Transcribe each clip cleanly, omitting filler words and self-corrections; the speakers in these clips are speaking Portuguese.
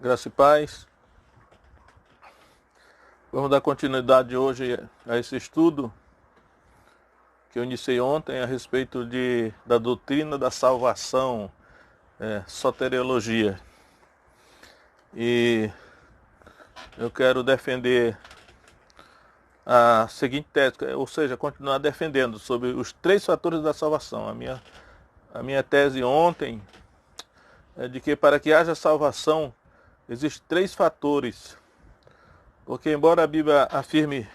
Graça e paz. Vamos dar continuidade hoje a esse estudo que eu iniciei ontem a respeito da doutrina da salvação, soteriologia. E eu quero defender a seguinte tese, ou seja, continuar defendendo sobre os 3 fatores da salvação. A minha tese ontem é de que para que haja salvação existem 3 fatores. Porque embora a Bíblia afirme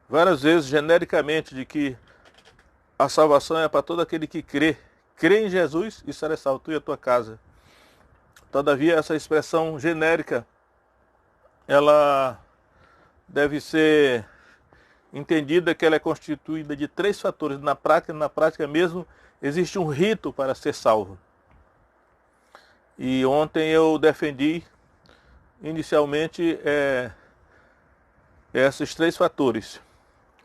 várias vezes, genericamente, de que a salvação é para todo aquele que crê em Jesus e será salvo, tu e a tua casa. Todavia, essa expressão genérica, ela deve ser entendida que ela é constituída de 3 fatores. Na prática mesmo, existe um rito para ser salvo. E ontem eu defendi inicialmente esses 3 fatores.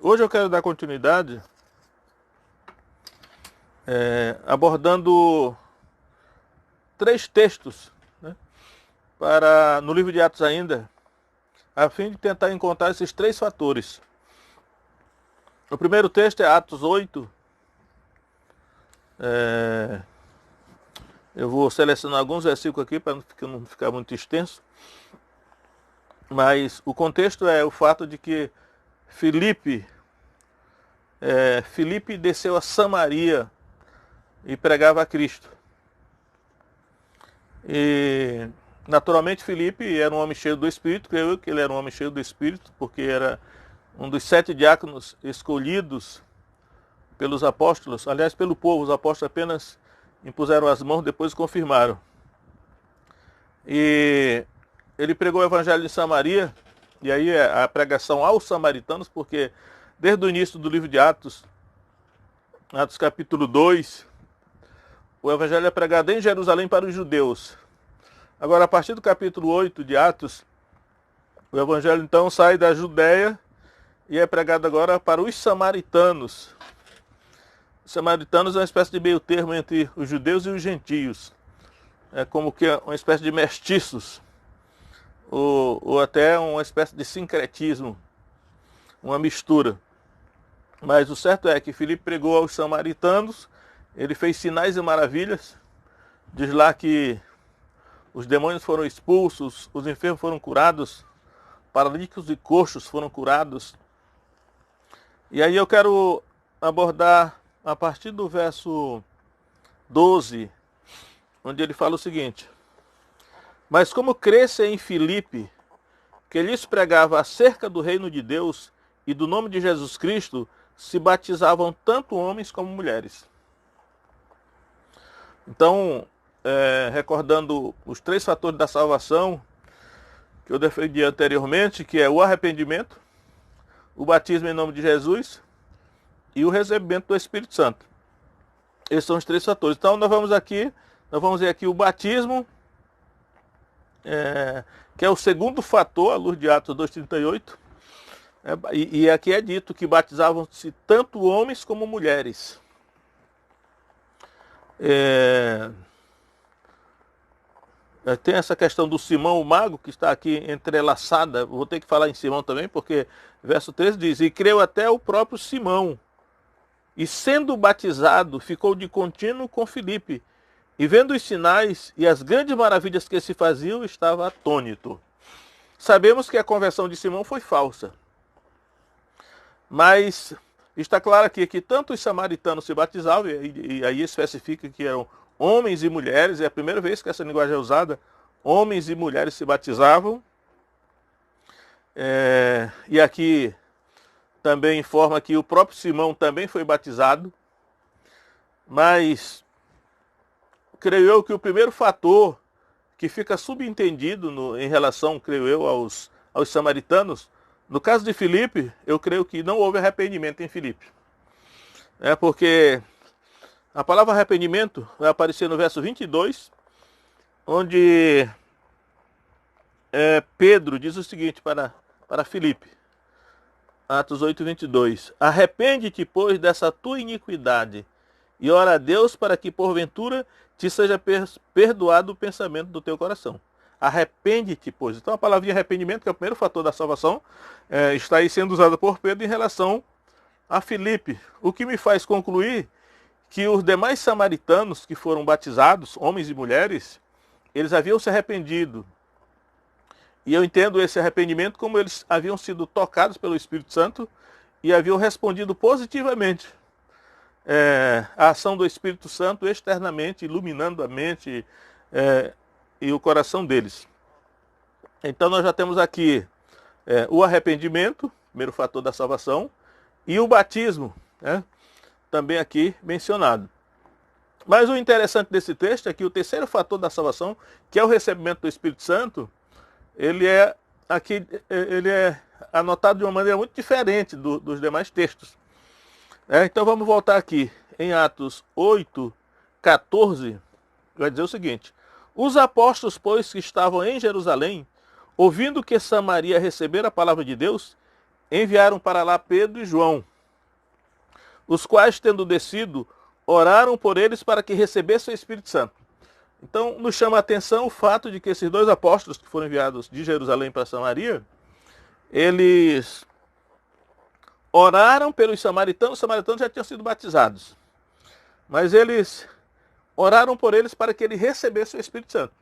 Hoje eu quero dar continuidade abordando 3 textos, né, no livro de Atos ainda, a fim de tentar encontrar esses 3 fatores. O primeiro texto é Atos 8. Eu vou selecionar alguns versículos aqui para não ficar muito extenso. Mas o contexto é o fato de que Filipe desceu a Samaria e pregava a Cristo. E naturalmente Filipe era um homem cheio do Espírito, creio que ele era um homem cheio do Espírito, porque era um dos 7 diáconos escolhidos pelos apóstolos, aliás pelo povo. Os apóstolos apenas impuseram as mãos, depois confirmaram. E ele pregou o evangelho de Samaria, e aí a pregação aos samaritanos, porque desde o início do livro de Atos, Atos capítulo 2, o evangelho é pregado em Jerusalém para os judeus. Agora, a partir do capítulo 8 de Atos, o evangelho então sai da Judéia e é pregado agora para os samaritanos. Os samaritanos é uma espécie de meio termo entre os judeus e os gentios. É como que uma espécie de mestiços, ou até uma espécie de sincretismo, uma mistura. Mas o certo é que Filipe pregou aos samaritanos, ele fez sinais e maravilhas. Diz lá que os demônios foram expulsos, os enfermos foram curados, paralíticos e coxos foram curados. E aí eu quero abordar a partir do verso 12, onde ele fala o seguinte: mas como cresce em Filipe, que lhes pregava acerca do reino de Deus e do nome de Jesus Cristo, se batizavam tanto homens como mulheres. Então, recordando os 3 fatores da salvação que eu defendi anteriormente, que é o arrependimento, o batismo em nome de Jesus e o recebimento do Espírito Santo. Esses são os 3 fatores. Então nós vamos ver aqui o batismo, que é o segundo fator, à luz de Atos 2,38. E aqui é dito que batizavam-se tanto homens como mulheres. Tem essa questão do Simão o mago, que está aqui entrelaçada. Vou ter que falar em Simão também, porque verso 13 diz: e creu até o próprio Simão, e sendo batizado, ficou de contínuo com Filipe, e vendo os sinais e as grandes maravilhas que se faziam, estava atônito. Sabemos que a conversão de Simão foi falsa, mas está claro aqui que tanto os samaritanos se batizavam, e aí especifica que eram homens e mulheres. É a primeira vez que essa linguagem é usada. Homens e mulheres se batizavam. E aqui também informa que o próprio Simão também foi batizado. Mas creio eu que o primeiro fator que fica subentendido em relação, creio eu, aos samaritanos, no caso de Filipe, eu creio que não houve arrependimento em Filipe. Porque a palavra arrependimento vai aparecer no verso 22, onde Pedro diz o seguinte para Filipe, Atos 8, 22. Arrepende-te, pois, dessa tua iniquidade, e ora a Deus para que, porventura, te seja perdoado o pensamento do teu coração. arrepende-te, pois. Então a palavrinha arrependimento, que é o primeiro fator da salvação, está aí sendo usada por Pedro em relação a Filipe. O que me faz concluir que os demais samaritanos que foram batizados, homens e mulheres, eles haviam se arrependido. E eu entendo esse arrependimento como eles haviam sido tocados pelo Espírito Santo e haviam respondido positivamente a ação do Espírito Santo externamente, iluminando a mente e o coração deles. Então nós já temos aqui o arrependimento, primeiro fator da salvação, e o batismo, também aqui mencionado. Mas o interessante desse texto é que o terceiro fator da salvação, que é o recebimento do Espírito Santo, ele é anotado de uma maneira muito diferente dos demais textos. Então vamos voltar aqui em Atos 8, 14, vai dizer o seguinte: os apóstolos, pois, que estavam em Jerusalém, ouvindo que Samaria recebera a palavra de Deus, enviaram para lá Pedro e João, os quais, tendo descido, oraram por eles para que recebessem o Espírito Santo. Então, nos chama a atenção o fato de que esses dois apóstolos que foram enviados de Jerusalém para Samaria, eles oraram pelos samaritanos. Os samaritanos já tinham sido batizados, mas eles oraram por eles para que eles recebessem o Espírito Santo.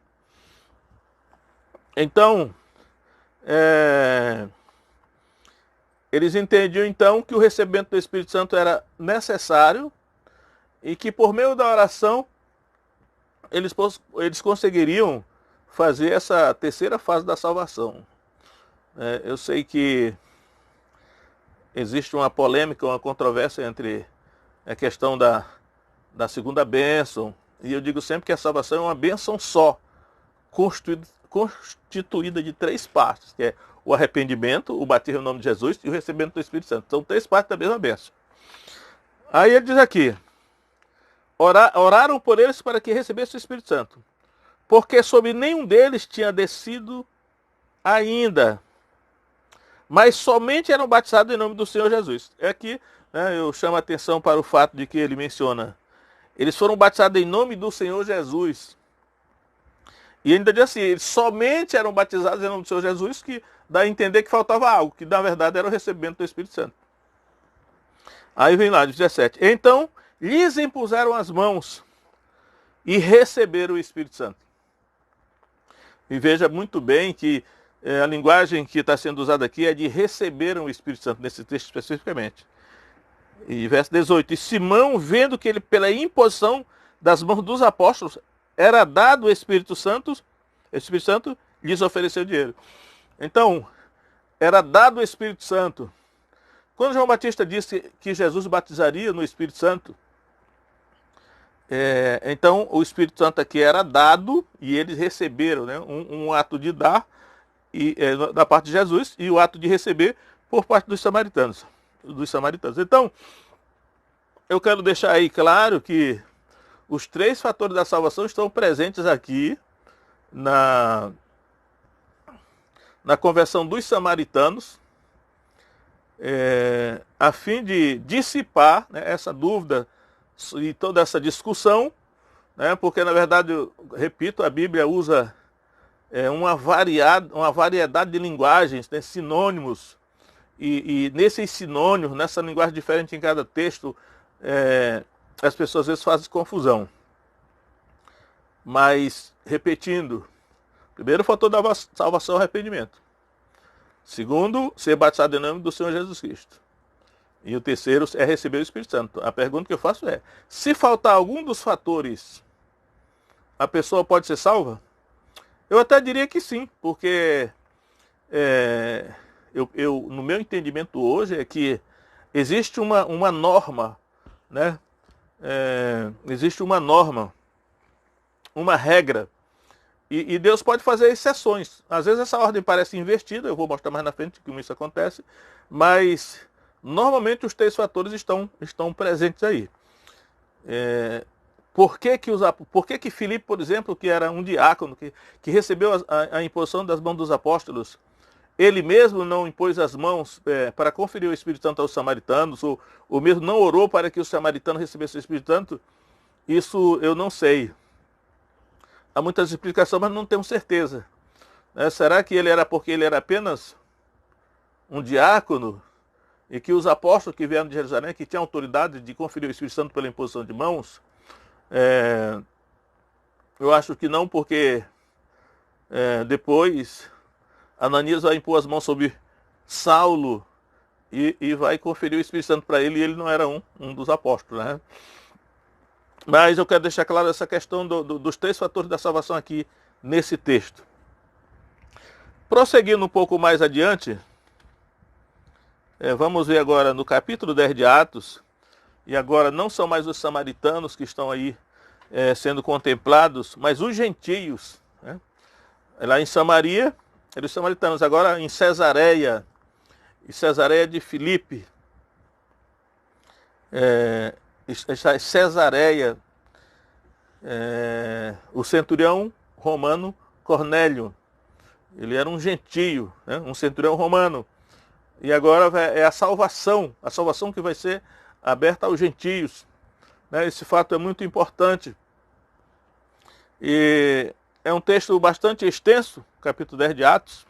Então, eles entendiam então que o recebimento do Espírito Santo era necessário e que por meio da oração eles conseguiriam fazer essa terceira fase da salvação. Eu sei que existe uma polêmica, uma controvérsia entre a questão da segunda bênção, e eu digo sempre que a salvação é uma bênção só, constituída de três partes, que é o arrependimento, o batismo no nome de Jesus e o recebimento do Espírito Santo. São três partes da mesma bênção. Aí ele diz aqui: oraram por eles para que recebessem o Espírito Santo, porque sobre nenhum deles tinha descido ainda, mas somente eram batizados em nome do Senhor Jesus. Aqui eu chamo a atenção para o fato de que ele menciona: eles foram batizados em nome do Senhor Jesus. E ainda diz assim, eles somente eram batizados em nome do Senhor Jesus, que dá a entender que faltava algo, que na verdade era o recebimento do Espírito Santo. Aí vem lá, 17. Então lhes impuseram as mãos e receberam o Espírito Santo. E veja muito bem que a linguagem que está sendo usada aqui é de receberam o Espírito Santo, nesse texto especificamente. E verso 18. E Simão, vendo que ele, pela imposição das mãos dos apóstolos, era dado o Espírito Santo, lhes ofereceu dinheiro. Então, era dado o Espírito Santo. Quando João Batista disse que Jesus batizaria no Espírito Santo, então o Espírito Santo aqui era dado e eles receberam, um ato de dar da parte de Jesus e o ato de receber por parte dos samaritanos. Então, eu quero deixar aí claro que os três fatores da salvação estão presentes aqui na conversão dos samaritanos, a fim de dissipar essa dúvida e toda essa discussão, porque na verdade, eu repito, a Bíblia usa uma variedade de linguagens, sinônimos, e nesses sinônimos, nessa linguagem diferente em cada texto, as pessoas às vezes fazem confusão. Mas, repetindo, primeiro fator da salvação é o arrependimento. Segundo, ser batizado em nome do Senhor Jesus Cristo. E o terceiro é receber o Espírito Santo. A pergunta que eu faço é: se faltar algum dos fatores, a pessoa pode ser salva? Eu até diria que sim, porque no meu entendimento hoje é que existe uma norma, existe uma norma, uma regra, e Deus pode fazer exceções. Às vezes essa ordem parece invertida, eu vou mostrar mais na frente como isso acontece, mas normalmente os três fatores estão presentes aí. Por que Filipe, por exemplo, que era um diácono, que recebeu a imposição das mãos dos apóstolos, ele mesmo não impôs as mãos para conferir o Espírito Santo aos samaritanos, ou mesmo não orou para que os samaritanos recebessem o Espírito Santo? Isso eu não sei. Há muitas explicações, mas não temos certeza. Né? Será que ele era porque ele era apenas um diácono e que os apóstolos que vieram de Jerusalém, que tinham autoridade de conferir o Espírito Santo pela imposição de mãos, eu acho que não, porque depois Ananias vai impor as mãos sobre Saulo e vai conferir o Espírito Santo para ele, e ele não era um dos apóstolos, né? Mas eu quero deixar claro essa questão dos 3 fatores da salvação aqui nesse texto. Prosseguindo um pouco mais adiante, vamos ver agora no capítulo 10 de Atos, e agora não são mais os samaritanos que estão aí sendo contemplados, mas os gentios, né? Lá em Samaria, eram os samaritanos, agora em Cesareia de Filipe, Cesareia, o centurião romano Cornélio, ele era um gentio, né? Um centurião romano, e agora é a salvação que vai ser aberta aos gentios, né? Esse fato é muito importante, e é um texto bastante extenso, capítulo 10 de Atos,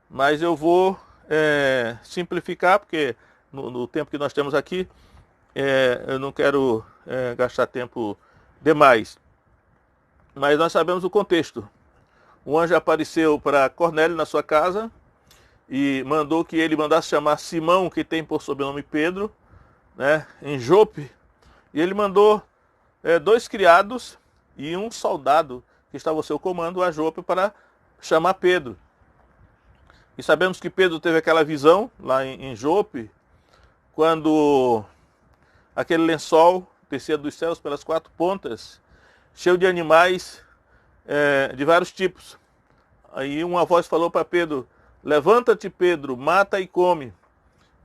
mas eu vou simplificar, porque no tempo que nós temos aqui, eu não quero gastar tempo demais. Mas nós sabemos o contexto. Um anjo apareceu para Cornélio na sua casa e mandou que ele mandasse chamar Simão, que tem por sobrenome Pedro, né, em Jope. E ele mandou 2 criados e um soldado que estava ao seu comando a Jope para chamar Pedro. E sabemos que Pedro teve aquela visão lá em Jope, quando aquele lençol descia dos céus pelas 4 pontas, cheio de animais de vários tipos. Aí uma voz falou para Pedro: levanta-te, Pedro, mata e come.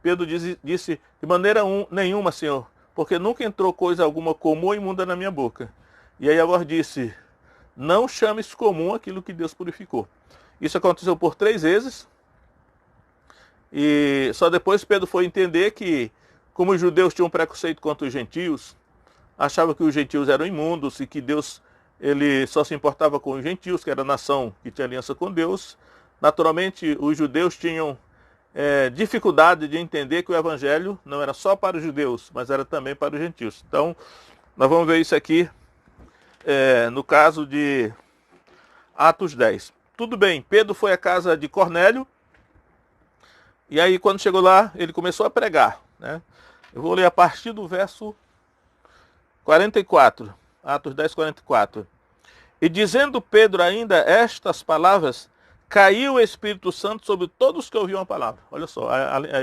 Pedro disse: de maneira nenhuma, Senhor, porque nunca entrou coisa alguma comum ou imunda na minha boca. E aí a voz disse: não chames comum aquilo que Deus purificou. Isso aconteceu por 3 vezes. E só depois Pedro foi entender que, como os judeus tinham um preconceito contra os gentios, achavam que os gentios eram imundos e que Deus ele só se importava com os gentios, que era a nação que tinha aliança com Deus. Naturalmente, os judeus tinham dificuldade de entender que o evangelho não era só para os judeus, mas era também para os gentios. Então, nós vamos ver isso aqui no caso de Atos 10. Tudo bem, Pedro foi à casa de Cornélio, e aí quando chegou lá, ele começou a pregar, né? Eu vou ler a partir do verso 44, Atos 10, 44. E dizendo Pedro ainda estas palavras, caiu o Espírito Santo sobre todos que ouviam a palavra. Olha só,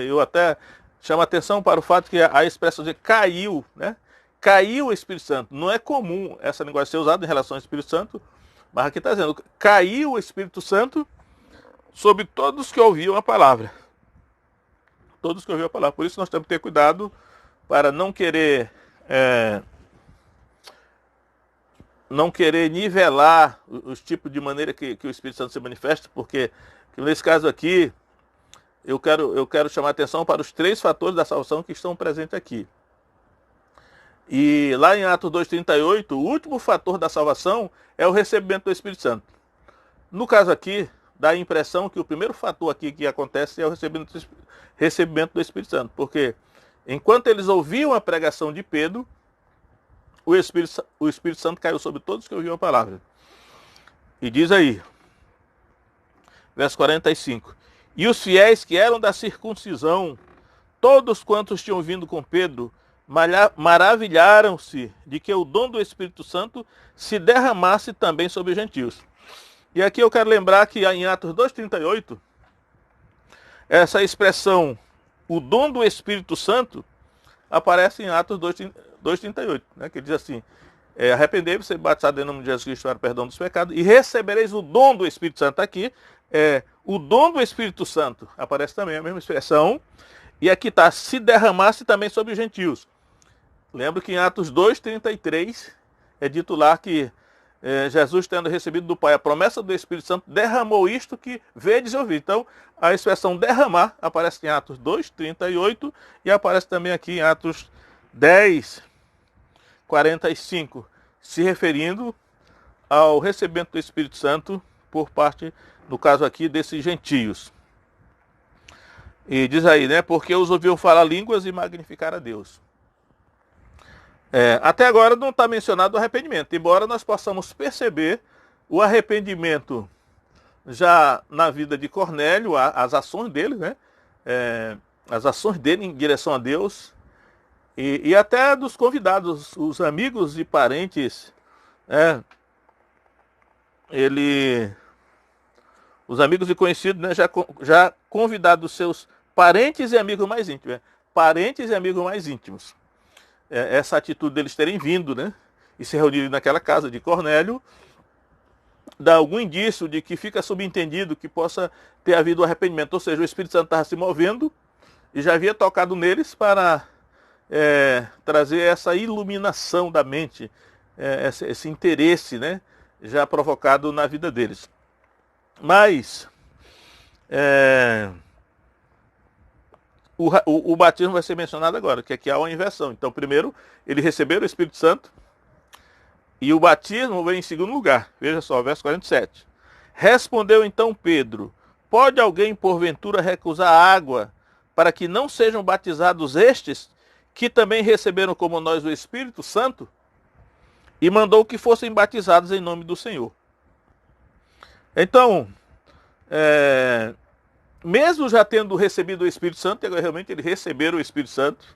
eu até chamo a atenção para o fato que a expressão de caiu, né? Caiu o Espírito Santo. Não é comum essa linguagem ser usada em relação ao Espírito Santo, mas aqui está dizendo, caiu o Espírito Santo sobre todos que ouviam a palavra. Todos que ouviam a palavra. Por isso nós temos que ter cuidado para não querer nivelar os tipos de maneira que o Espírito Santo se manifesta, porque nesse caso aqui eu quero chamar a atenção para os 3 fatores da salvação que estão presentes aqui. E lá em Atos 2,38, o último fator da salvação é o recebimento do Espírito Santo. No caso aqui, dá a impressão que o primeiro fator aqui que acontece é o recebimento do Espírito Santo, porque enquanto eles ouviam a pregação de Pedro, o Espírito Santo caiu sobre todos que ouviam a palavra. E diz aí, verso 45, e os fiéis que eram da circuncisão, todos quantos tinham vindo com Pedro, maravilharam-se de que o dom do Espírito Santo se derramasse também sobre os gentios. E aqui eu quero lembrar que em Atos 2,38, essa expressão, o dom do Espírito Santo, aparece em Atos 2,38, né, que diz assim, arrependei-vos, ser batizado em nome de Jesus Cristo para o perdão dos pecados, e recebereis o dom do Espírito Santo. Aqui, o dom do Espírito Santo, aparece também a mesma expressão, e aqui está, se derramasse também sobre os gentios. Lembro que em Atos 2,33 é dito lá que Jesus, tendo recebido do Pai a promessa do Espírito Santo, derramou isto que vedes e ouvi. Então, a expressão derramar aparece em Atos 2,38 e aparece também aqui em Atos 10, 45, se referindo ao recebimento do Espírito Santo por parte, no caso aqui, desses gentios. E diz aí, né? Porque os ouviu falar línguas e magnificar a Deus. Até agora não está mencionado o arrependimento, embora nós possamos perceber o arrependimento já na vida de Cornélio, as ações dele, né? As ações dele em direção a Deus, e até dos convidados, os amigos e parentes, né? Os amigos e conhecidos, né, já convidados seus parentes e amigos mais íntimos. Né? Parentes e amigos mais íntimos. Essa atitude deles terem vindo, né, e se reunirem naquela casa de Cornélio, dá algum indício de que fica subentendido que possa ter havido arrependimento. Ou seja, o Espírito Santo estava se movendo e já havia tocado neles para trazer essa iluminação da mente, esse interesse, né, já provocado na vida deles. Mas o batismo vai ser mencionado agora, que aqui há uma inversão. Então, primeiro, ele recebeu o Espírito Santo, e o batismo vem em segundo lugar. Veja só, verso 47. Respondeu então Pedro: pode alguém porventura recusar água para que não sejam batizados estes, que também receberam como nós o Espírito Santo? E mandou que fossem batizados em nome do Senhor. Então, mesmo já tendo recebido o Espírito Santo, realmente eles receberam o Espírito Santo,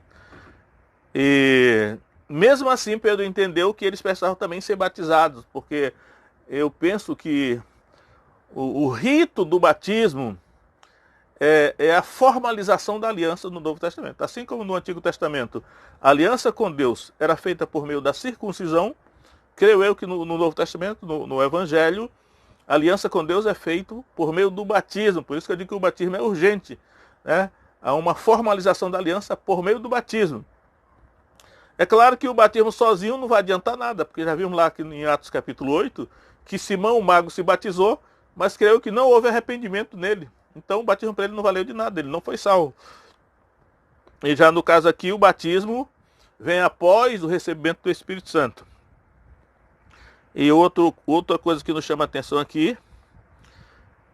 e mesmo assim Pedro entendeu que eles precisavam também ser batizados, porque eu penso que o rito do batismo é a formalização da aliança no Novo Testamento. Assim como no Antigo Testamento a aliança com Deus era feita por meio da circuncisão, creio eu que no Novo Testamento, no Evangelho, a aliança com Deus é feita por meio do batismo. Por isso que eu digo que o batismo é urgente, né? Há uma formalização da aliança por meio do batismo. É claro que o batismo sozinho não vai adiantar nada, porque já vimos lá aqui em Atos capítulo 8, que Simão, o mago, se batizou, mas creio que não houve arrependimento nele. Então o batismo para ele não valeu de nada, ele não foi salvo. E já no caso aqui, o batismo vem após o recebimento do Espírito Santo. E outra coisa que nos chama a atenção aqui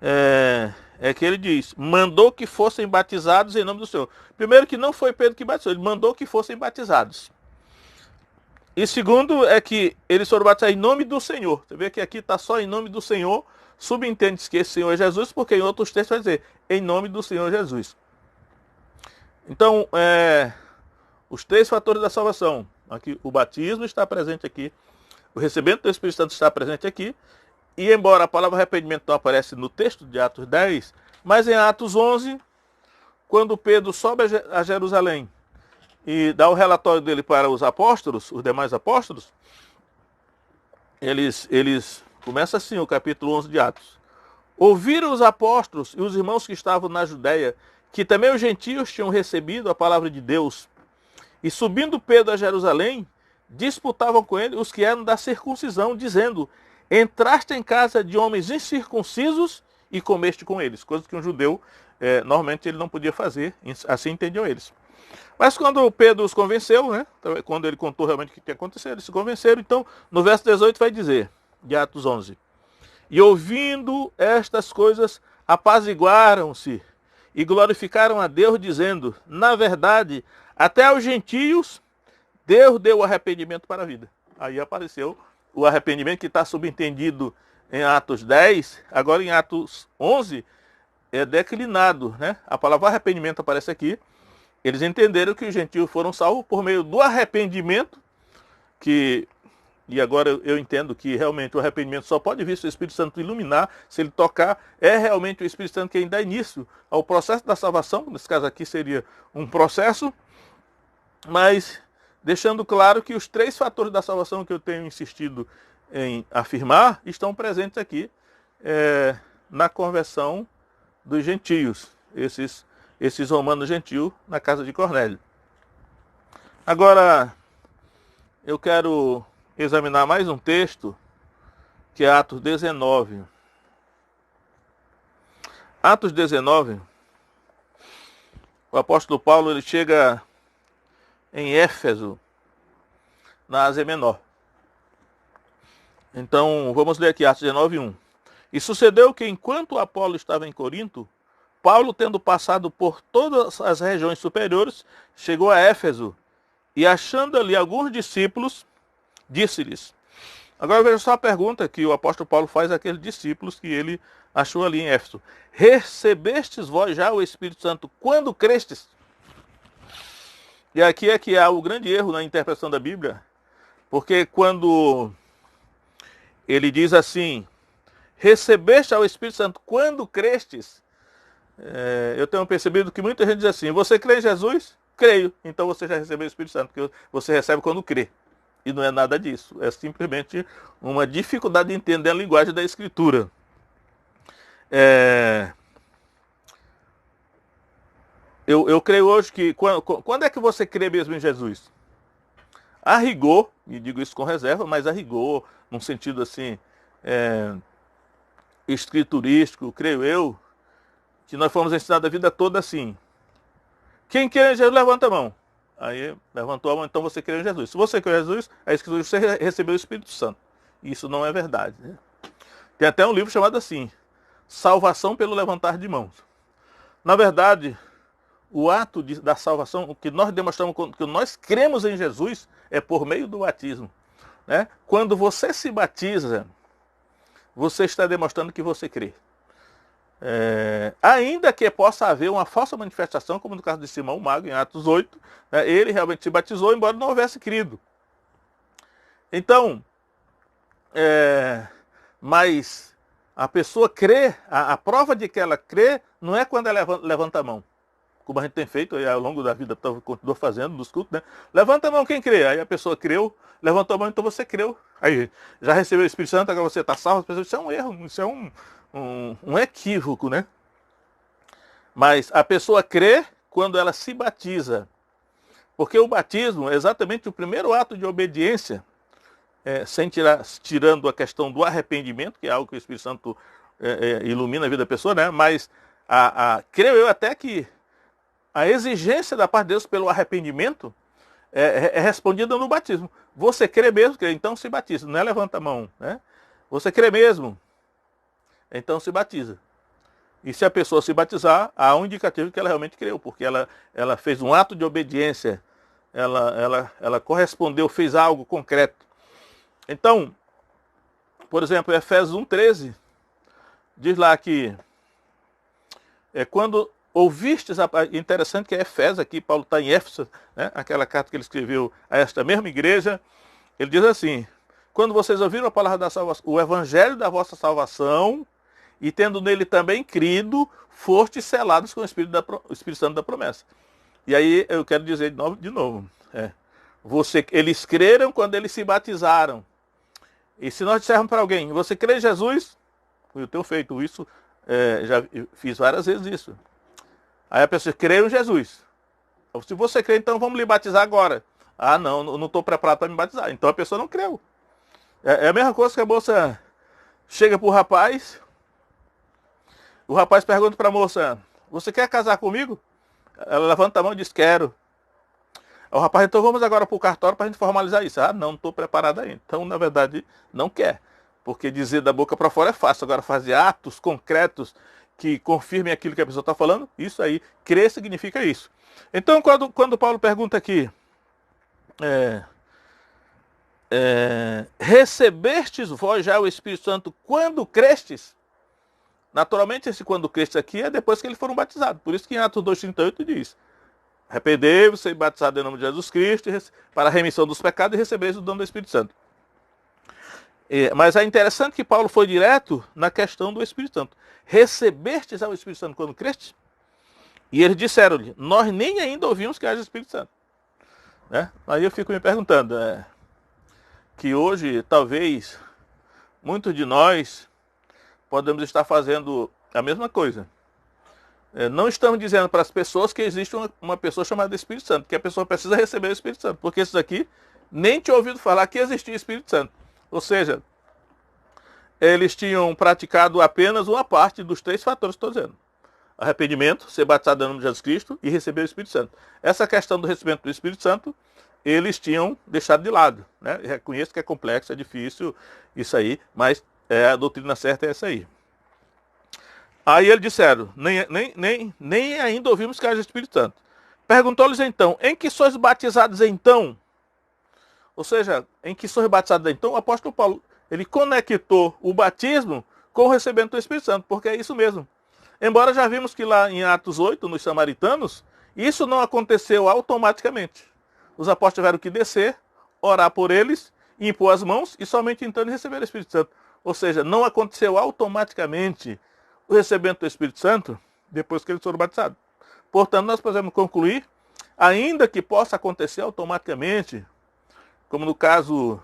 é que ele diz: mandou que fossem batizados em nome do Senhor. Primeiro, que não foi Pedro que batizou, ele mandou que fossem batizados. E segundo, é que eles foram batizados em nome do Senhor. Você vê que aqui está só em nome do Senhor, subentende-se que esse Senhor é Jesus, porque em outros textos vai dizer em nome do Senhor Jesus. Então, os três fatores da salvação. Aqui, o batismo está presente aqui. O recebimento do Espírito Santo está presente aqui. E embora a palavra arrependimento não aparece no texto de Atos 10, mas em Atos 11, quando Pedro sobe a Jerusalém e dá o relatório dele para os apóstolos, os demais apóstolos, eles começa assim o capítulo 11 de Atos. Ouviram os apóstolos e os irmãos que estavam na Judéia, que também os gentios tinham recebido a palavra de Deus. E subindo Pedro a Jerusalém, disputavam com ele os que eram da circuncisão, dizendo: entraste em casa de homens incircuncisos e comeste com eles. Coisa que um judeu, normalmente, ele não podia fazer. Assim entendiam eles. Mas quando Pedro os convenceu, né, quando ele contou realmente o que tinha acontecido, eles se convenceram. Então, no verso 18 vai dizer, de Atos 11: e ouvindo estas coisas, apaziguaram-se e glorificaram a Deus, dizendo: na verdade, até aos gentios Deus deu o arrependimento para a vida. Aí apareceu o arrependimento que está subentendido em Atos 10, agora em Atos 11 é declinado, né? A palavra arrependimento aparece aqui. Eles entenderam que os gentios foram salvos por meio do arrependimento, e agora eu entendo que realmente o arrependimento só pode vir se o Espírito Santo iluminar, se ele tocar, é realmente o Espírito Santo quem dá início ao processo da salvação. Nesse caso aqui seria um processo, mas deixando claro que os três fatores da salvação que eu tenho insistido em afirmar estão presentes aqui na conversão dos gentios, esses romanos gentios na casa de Cornélio. Agora, eu quero examinar mais um texto, que é Atos 19. Atos 19, o apóstolo Paulo ele chega em Éfeso, na Ásia Menor. Então, vamos ler aqui Atos 19, 1. E sucedeu que, enquanto Apolo estava em Corinto, Paulo, tendo passado por todas as regiões superiores, chegou a Éfeso, e achando ali alguns discípulos, disse-lhes. Agora veja só a pergunta que o apóstolo Paulo faz àqueles discípulos que ele achou ali em Éfeso. Recebestes vós já o Espírito Santo quando crestes? E aqui é que há o grande erro na interpretação da Bíblia, porque quando ele diz assim, recebeste ao Espírito Santo quando crestes, eu tenho percebido que muita gente diz assim, você crê em Jesus? Creio, então você já recebeu o Espírito Santo, que você recebe quando crê. E não é nada disso, é simplesmente uma dificuldade de entender a linguagem da Escritura. Eu creio hoje que, quando é que você crê mesmo em Jesus? A rigor, e digo isso com reserva, mas a rigor, num sentido assim, escriturístico, creio eu, que nós fomos ensinados a vida toda assim. Quem crê em Jesus, levanta a mão. Aí levantou a mão, então você crê em Jesus. Se você crê em Jesus, a Escritura você recebeu o Espírito Santo. Isso não é verdade. Né? Tem até um livro chamado assim, Salvação pelo Levantar de Mãos. Na verdade, o ato da salvação, o que nós demonstramos, que nós cremos em Jesus, é por meio do batismo. Né? Quando você se batiza, você está demonstrando que você crê. Ainda que possa haver uma falsa manifestação, como no caso de Simão Mago, em Atos 8, né, ele realmente se batizou, embora não houvesse crido. Então, mas a pessoa crê, a prova de que ela crê, não é quando ela levanta a mão, como a gente tem feito ao longo da vida, continua fazendo nos cultos, né? Levanta a mão quem crê, aí a pessoa creu, levantou a mão, então você creu. Aí, já recebeu o Espírito Santo, agora você está salvo, isso é um erro, isso é um equívoco, né? Mas a pessoa crê quando ela se batiza. Porque o batismo é exatamente o primeiro ato de obediência, tirando a questão do arrependimento, que é algo que o Espírito Santo ilumina a vida da pessoa, né? Mas creio eu até que a exigência da parte de Deus pelo arrependimento é respondida no batismo. Você crê mesmo, então se batiza. Não é levanta a mão, né? Você crê mesmo, então se batiza. E se a pessoa se batizar, há um indicativo que ela realmente creu, porque ela fez um ato de obediência, ela correspondeu, fez algo concreto. Então, por exemplo, Efésios 1,13, diz lá que quando ouvistes, interessante que é Efésios aqui, Paulo está em Éfeso, né, aquela carta que ele escreveu a esta mesma igreja, ele diz assim, quando vocês ouviram a palavra da salvação, o evangelho da vossa salvação, e tendo nele também crido, fostes selados com o Espírito Santo da promessa. E aí eu quero dizer de novo eles creram quando eles se batizaram. E se nós dissermos para alguém, você crê em Jesus? Eu tenho feito isso, já fiz várias vezes isso. Aí a pessoa crê em Jesus. Se você crê, então vamos lhe batizar agora. Ah, não estou preparado para me batizar. Então a pessoa não creu. É a mesma coisa que a moça chega para o rapaz pergunta para a moça, você quer casar comigo? Ela levanta a mão e diz, quero. O rapaz, então vamos agora para o cartório para a gente formalizar isso. Ah, não estou preparado ainda. Então, na verdade, não quer. Porque dizer da boca para fora é fácil. Agora, fazer atos concretos que confirmem aquilo que a pessoa está falando, isso aí, crer significa isso. Então, quando Paulo pergunta aqui, recebestes vós já o Espírito Santo quando crestes? Naturalmente, esse quando crestes aqui é depois que eles foram batizados. Por isso que em Atos 2,38 diz, arrependei-vos, ser batizado em nome de Jesus Cristo, para a remissão dos pecados e recebereis o dom do Espírito Santo. Mas é interessante que Paulo foi direto na questão do Espírito Santo. Recebestes ao Espírito Santo quando crestes? E eles disseram-lhe, nós nem ainda ouvimos que haja Espírito Santo. Né? Aí eu fico me perguntando, que hoje, talvez, muitos de nós podemos estar fazendo a mesma coisa. Não estamos dizendo para as pessoas que existe uma pessoa chamada Espírito Santo, que a pessoa precisa receber o Espírito Santo, porque esses aqui nem tinham ouvido falar que existia Espírito Santo. Ou seja, eles tinham praticado apenas uma parte dos 3 fatores que estou dizendo. Arrependimento, ser batizado em nome de Jesus Cristo e receber o Espírito Santo. Essa questão do recebimento do Espírito Santo, eles tinham deixado de lado. Né? Reconheço que é complexo, é difícil isso aí, mas a doutrina certa é essa aí. Aí eles disseram, nem ainda ouvimos que haja Espírito Santo. Perguntou-lhes então, em que sois batizados então? Ou seja, em que sois batizados então? O apóstolo Paulo, ele conectou o batismo com o recebimento do Espírito Santo, porque é isso mesmo. Embora já vimos que lá em Atos 8, nos samaritanos, isso não aconteceu automaticamente. Os apóstolos tiveram que descer, orar por eles, impor as mãos e somente então eles receberam o Espírito Santo. Ou seja, não aconteceu automaticamente o recebimento do Espírito Santo depois que eles foram batizados. Portanto, nós podemos concluir, ainda que possa acontecer automaticamente, como no caso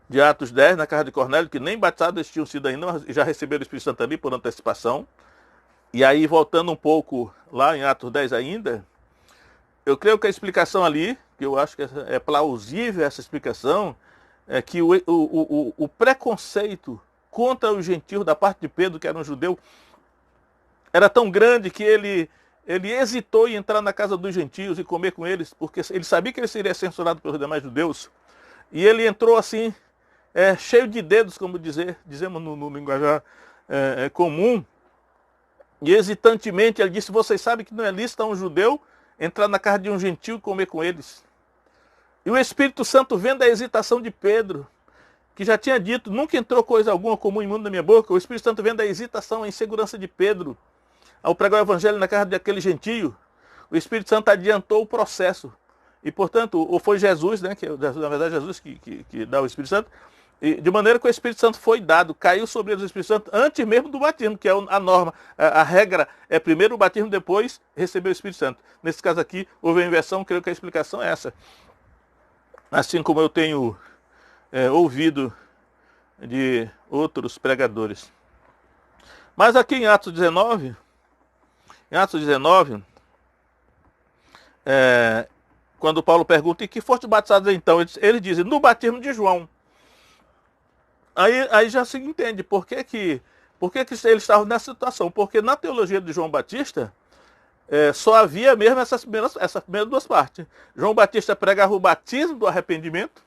de Atos 10, na casa de Cornélio, que nem batizados eles tinham sido ainda, já receberam o Espírito Santo ali por antecipação. E aí, voltando um pouco lá em Atos 10 ainda, eu creio que a explicação ali, que eu acho que é plausível essa explicação, é que o preconceito contra os gentios da parte de Pedro, que era um judeu, era tão grande que ele hesitou em entrar na casa dos gentios e comer com eles, porque ele sabia que ele seria censurado pelos demais judeus. E ele entrou assim, cheio de dedos, como dizemos no linguajar comum, e hesitantemente ele disse, vocês sabem que não é lícito a um judeu entrar na casa de um gentio e comer com eles. E o Espírito Santo, vendo a hesitação de Pedro, que já tinha dito, nunca entrou coisa alguma comum imundo na minha boca, o Espírito Santo vendo a hesitação, a insegurança de Pedro, ao pregar o evangelho na casa daquele gentio, o Espírito Santo adiantou o processo. E, portanto, ou foi Jesus, né, que na verdade Jesus que dá o Espírito Santo, e de maneira que o Espírito Santo foi dado, caiu sobre eles o Espírito Santo antes mesmo do batismo, que é a norma. A regra é primeiro o batismo, depois receber o Espírito Santo. Nesse caso aqui, houve a inversão, creio que a explicação é essa. Assim como eu tenho ouvido de outros pregadores. Mas aqui em Atos 19, quando Paulo pergunta, em que foste batizados então? Ele diz, no batismo de João. Aí já se entende por que eles estavam nessa situação. Porque na teologia de João Batista, só havia mesmo essas primeiras duas partes. João Batista pregava o batismo do arrependimento.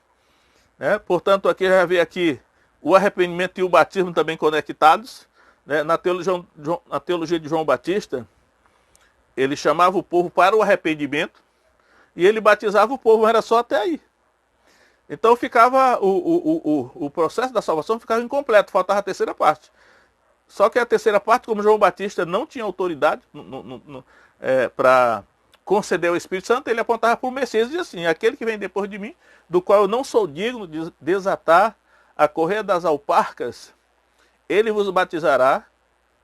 Portanto, aqui já vê aqui o arrependimento e o batismo também conectados. Na teologia de João Batista, ele chamava o povo para o arrependimento e ele batizava o povo, mas era só até aí. Então ficava o processo da salvação ficava incompleto, faltava a terceira parte. Só que a terceira parte, como João Batista não tinha autoridade para conceder o Espírito Santo, ele apontava para o Messias e dizia assim, aquele que vem depois de mim, do qual eu não sou digno de desatar a correia das alparcas, ele vos batizará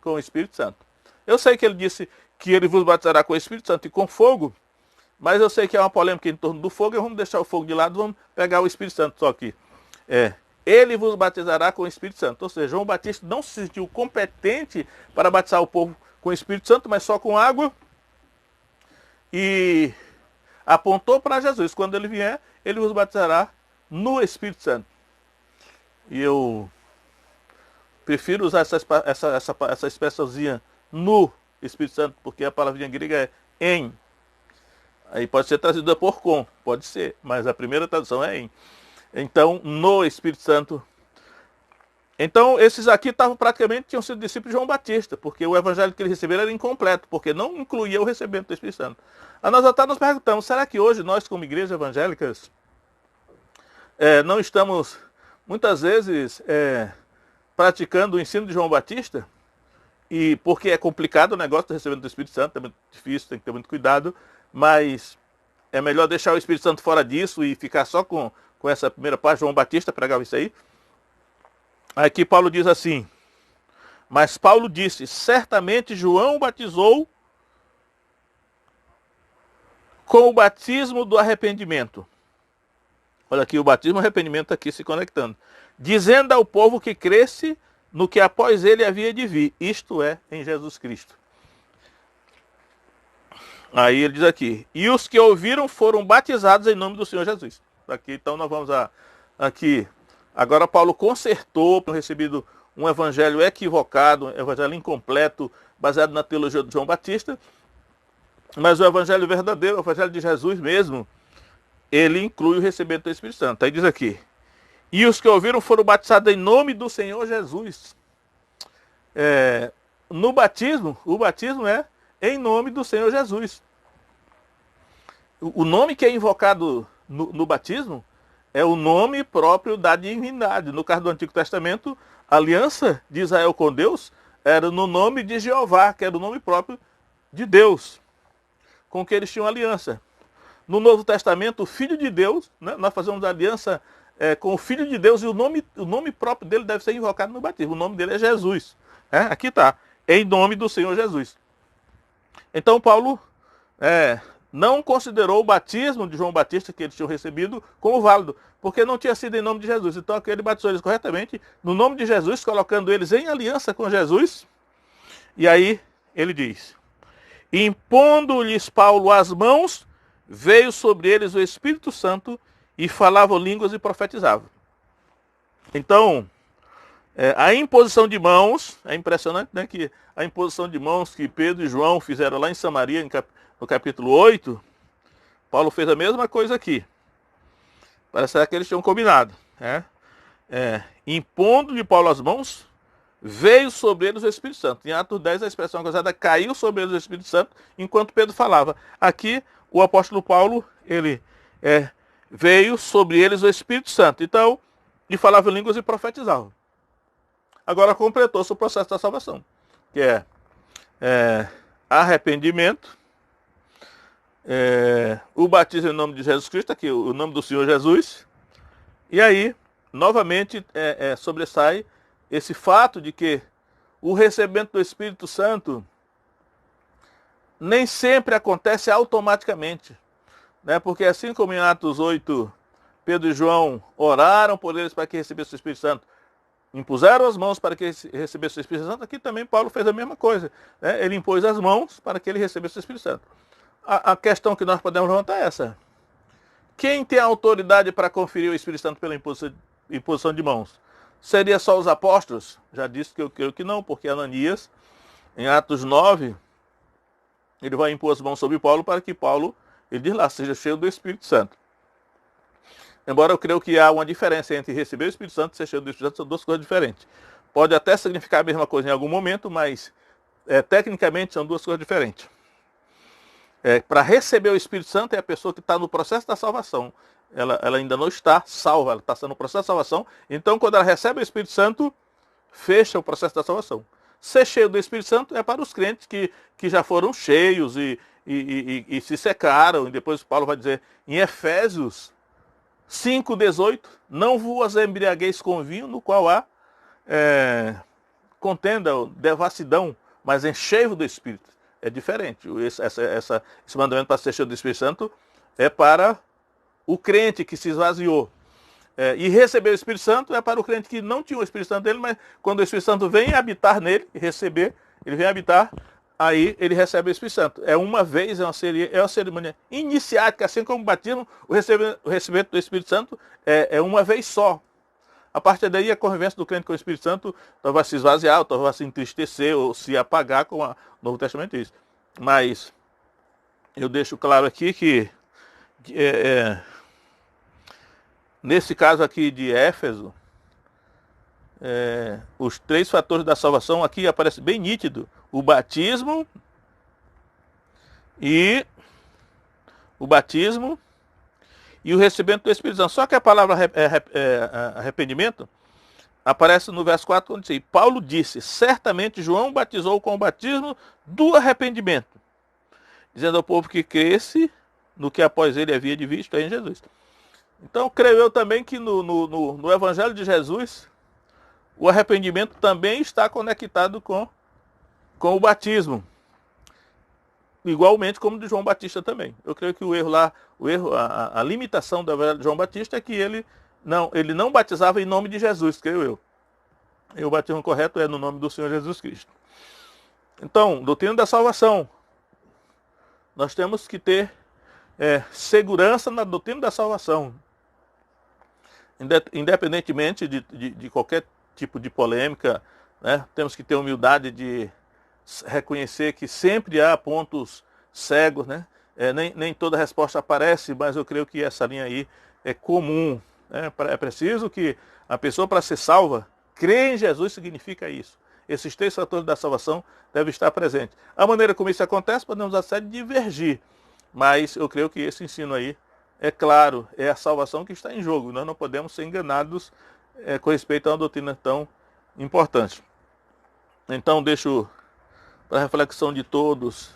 com o Espírito Santo. Eu sei que ele disse que ele vos batizará com o Espírito Santo e com fogo, mas eu sei que há uma polêmica em torno do fogo, e vamos deixar o fogo de lado, vamos pegar o Espírito Santo só aqui. Ele vos batizará com o Espírito Santo. Ou seja, João Batista não se sentiu competente para batizar o povo com o Espírito Santo, mas só com água. E apontou para Jesus. Quando ele vier, ele vos batizará no Espírito Santo. E eu prefiro usar essa expressãozinha no Espírito Santo, porque a palavrinha grega é em. Aí pode ser traduzida por com, pode ser, mas a primeira tradução é em. Então, no Espírito Santo. Então, esses aqui tinham sido discípulos de João Batista, porque o evangelho que eles receberam era incompleto, porque não incluía o recebimento do Espírito Santo. Aí nós até nos perguntamos, será que hoje nós, como igrejas evangélicas, não estamos, muitas vezes, praticando o ensino de João Batista? E porque é complicado o negócio do recebimento do Espírito Santo, é muito difícil, tem que ter muito cuidado, mas é melhor deixar o Espírito Santo fora disso e ficar só com essa primeira parte. João Batista pregava isso aí. Aqui Paulo diz assim, mas Paulo disse, certamente João batizou com o batismo do arrependimento. Olha aqui, o batismo e o arrependimento aqui se conectando. Dizendo ao povo que cresce no que após ele havia de vir, isto é, em Jesus Cristo. Aí ele diz aqui, e os que ouviram foram batizados em nome do Senhor Jesus. Aqui, então nós vamos aqui. Agora Paulo consertou, por recebido um evangelho equivocado, um evangelho incompleto, baseado na teologia de João Batista. Mas o evangelho verdadeiro, o evangelho de Jesus mesmo, ele inclui o recebimento do Espírito Santo. Aí diz aqui, e os que ouviram foram batizados em nome do Senhor Jesus. no batismo, o batismo é em nome do Senhor Jesus. O nome que é invocado no batismo é o nome próprio da divindade. No caso do Antigo Testamento, a aliança de Israel com Deus era no nome de Jeová, que era o nome próprio de Deus, com que eles tinham aliança. No Novo Testamento, o Filho de Deus, né, nós fazemos aliança com o Filho de Deus, e o nome próprio dele deve ser invocado no batismo. O nome dele é Jesus. Aqui está, em nome do Senhor Jesus. Então Paulo não considerou o batismo de João Batista que eles tinham recebido como válido, porque não tinha sido em nome de Jesus. Então ele batizou eles corretamente no nome de Jesus, colocando eles em aliança com Jesus. E aí ele diz: impondo-lhes Paulo as mãos, veio sobre eles o Espírito Santo e falavam línguas e profetizavam. Então, a imposição de mãos, é impressionante, né, que a imposição de mãos que Pedro e João fizeram lá em Samaria, no capítulo 8, Paulo fez a mesma coisa aqui. Parece que eles tinham combinado. Impondo de Paulo as mãos, veio sobre eles o Espírito Santo. Em Atos 10, a expressão usada caiu sobre eles o Espírito Santo, enquanto Pedro falava. Aqui, o apóstolo Paulo, ele veio sobre eles o Espírito Santo. Então, e falava línguas e profetizava. Agora completou-se o processo da salvação, que é arrependimento, o batismo em nome de Jesus Cristo, aqui o nome do Senhor Jesus, e aí, novamente, sobressai esse fato de que o recebimento do Espírito Santo nem sempre acontece automaticamente, né? Porque assim como em Atos 8, Pedro e João oraram por eles para que recebessem o Espírito Santo, impuseram as mãos para que recebesse o Espírito Santo, aqui também Paulo fez a mesma coisa, né? Ele impôs as mãos para que ele recebesse o Espírito Santo. A questão que nós podemos levantar é essa: quem tem a autoridade para conferir o Espírito Santo pela imposição de mãos? Seria só os apóstolos? Já disse que eu creio que não, porque Ananias, em Atos 9, ele vai impor as mãos sobre Paulo para que Paulo, ele diz lá, seja cheio do Espírito Santo. Embora eu creio que há uma diferença entre receber o Espírito Santo e ser cheio do Espírito Santo, são duas coisas diferentes. Pode até significar a mesma coisa em algum momento, mas tecnicamente são duas coisas diferentes. Para receber o Espírito Santo é a pessoa que está no processo da salvação. Ela ainda não está salva, ela está no processo da salvação. Então, quando ela recebe o Espírito Santo, fecha o processo da salvação. Ser cheio do Espírito Santo é para os crentes que já foram cheios e se secaram. E depois Paulo vai dizer em Efésios 5,18, não vos embriagueis com vinho, no qual há contenda, devassidão, mas enchei-vos do Espírito. É diferente. Esse mandamento para ser cheio do Espírito Santo é para o crente que se esvaziou. E receber o Espírito Santo é para o crente que não tinha o Espírito Santo dele, mas quando o Espírito Santo vem habitar nele, ele vem habitar, aí ele recebe o Espírito Santo. É uma vez, é uma cerimônia iniciática, assim como o batismo, o recebimento do Espírito Santo é uma vez só. A partir daí, a convivência do crente com o Espírito Santo vai se esvaziar, vai se entristecer ou se apagar, como o Novo Testamento diz. Mas eu deixo claro aqui que nesse caso aqui de Éfeso, os três fatores da salvação aqui aparece bem nítido: o batismo e o recebimento do Espírito Santo. Só que a palavra arrependimento aparece no verso 4, quando diz: Paulo disse, certamente João batizou com o batismo do arrependimento, dizendo ao povo que cresce no que após ele havia de visto em Jesus. Então, creio eu também que no Evangelho de Jesus, o arrependimento também está conectado com o batismo. Igualmente como de João Batista também. Eu creio que a limitação do Evangelho de João Batista é que ele não batizava em nome de Jesus, creio eu. E o batismo correto é no nome do Senhor Jesus Cristo. Então, doutrina da salvação. Nós temos que ter segurança na doutrina da salvação. Independentemente de qualquer tipo de polêmica, né? Temos que ter humildade de reconhecer que sempre há pontos cegos, né? Nem toda resposta aparece, mas eu creio que essa linha aí é comum, né? É preciso que a pessoa, para ser salva, crer em Jesus significa isso. Esses três fatores da salvação devem estar presentes. A maneira como isso acontece, podemos até divergir, mas eu creio que esse ensino aí é claro, é a salvação que está em jogo. Nós não podemos ser enganados com respeito a uma doutrina tão importante. Então, deixo para a reflexão de todos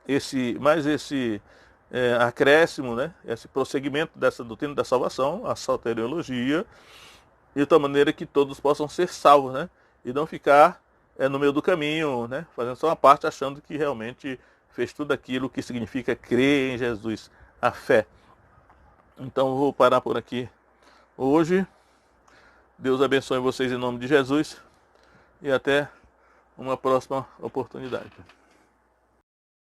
esse acréscimo, né? Esse prosseguimento dessa doutrina da salvação, a soteriologia, de tal maneira que todos possam ser salvos, né? E não ficar no meio do caminho, né? Fazendo só uma parte, achando que realmente fez tudo aquilo que significa crer em Jesus, a fé. Então, vou parar por aqui hoje. Deus abençoe vocês em nome de Jesus e até uma próxima oportunidade.